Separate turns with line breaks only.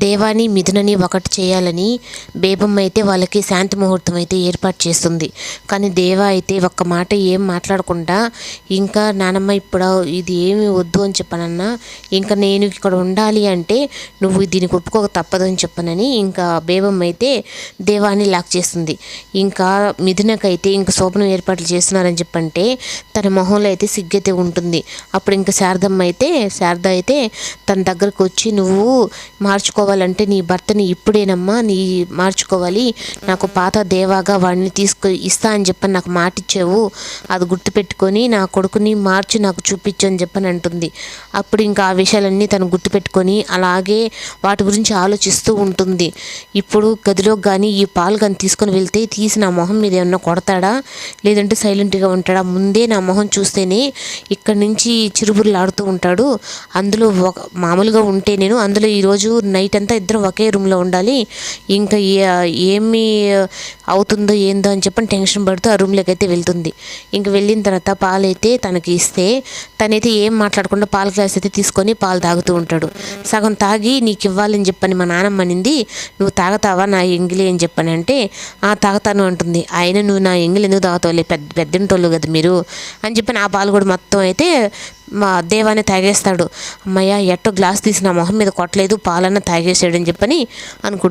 దేవాని మిథునని ఒకటి చేయాలని బేబమ్మ అయితే వాళ్ళకి శాంతి ముహూర్తం అయితే ఏర్పాటు చేస్తుంది. కానీ దేవ అయితే ఒక్క మాట ఏం మాట్లాడకుండా ఇంకా నానమ్మ ఇప్పుడు ఇది ఏమి వద్దు అని చెప్పనన్నా, ఇంకా నేను ఇక్కడ ఉండాలి అంటే నువ్వు దీనికి ఒప్పుకోక తప్పదు అని చెప్పనని ఇంకా బేబమ్మ అయితే దేవాని లాక్ చేస్తుంది. ఇంకా మిథునకైతే ఇంకా శోభనం ఏర్పాట్లు చేస్తున్నారని చెప్పంటే తన మొహంలో అయితే సిగ్గైతే ఉంటుంది. అప్పుడు ఇంకా శారద అయితే తన దగ్గరకు వచ్చి నువ్వు మార్చుకోవాలంటే నీ భర్తని ఇప్పుడేనమ్మా నీ మార్చుకోవాలి, నాకు పాత దేవాగా వాడిని ఇస్తా అని చెప్పని నాకు మాట ఇచ్చావు, అది గుర్తుపెట్టుకొని నా కొడుకుని మార్చి నాకు చూపించు అని చెప్పని అంటుంది. అప్పుడు ఇంకా ఆ విషయాలన్నీ తను గుర్తుపెట్టుకొని అలాగే వాటి గురించి ఆలోచిస్తూ ఉంటుంది. ఇప్పుడు గదిలోకి కానీ ఈ పాలు కానీ తీసుకొని వెళ్తే తీసి నా మొహం మీద ఏమన్నా కొడతాడా, లేదంటే సైలెంట్గా ఉంటాడా, ముందే నా మొహం చూస్తేనే ఇక్కడి నుంచి చిరుబుర్లాడుతూ ఉంటాడు, అందులో మామూలుగా ఉంటే నేను అందులో ఈరోజు నైట్ అంతా ఇద్దరు ఒకే రూమ్లో ఉండాలి, ఇంకా ఏమి అవుతుందో ఏందో అని చెప్పని టెన్షన్ పడుతూ ఆ రూమ్లోకి అయితే వెళ్తుంది. ఇంక వెళ్ళిన తర్వాత పాలైతే తనకి ఇస్తే తనైతే ఏం మాట్లాడకుండా పాల గ్లాస్ అయితే తీసుకొని పాలు తాగుతూ ఉంటాడు. సగం తాగి నీకు ఇవ్వాలని చెప్పని మా నాన్నమ్మ అనింది, నువ్వు తాగుతావా నా ఎంగిలి అని చెప్పని అంటే తాగుతాను అంటుంది. ఆయన నువ్వు నా ఎంగిలి ఎందుకు తాగుతావులే, పెద్దంటోళ్ళు కదా మీరు అని చెప్పని ఆ పాలు కూడా మొత్తం అయితే మా దేవాన్ని తాగేస్తాడు. అమ్మయ్య ఎట్టో గ్లాస్ తీసి నా మొహం మీద కొట్టలేదు, పాలన్న తాగేసాడు అని చెప్పని అనుకుంటుంది.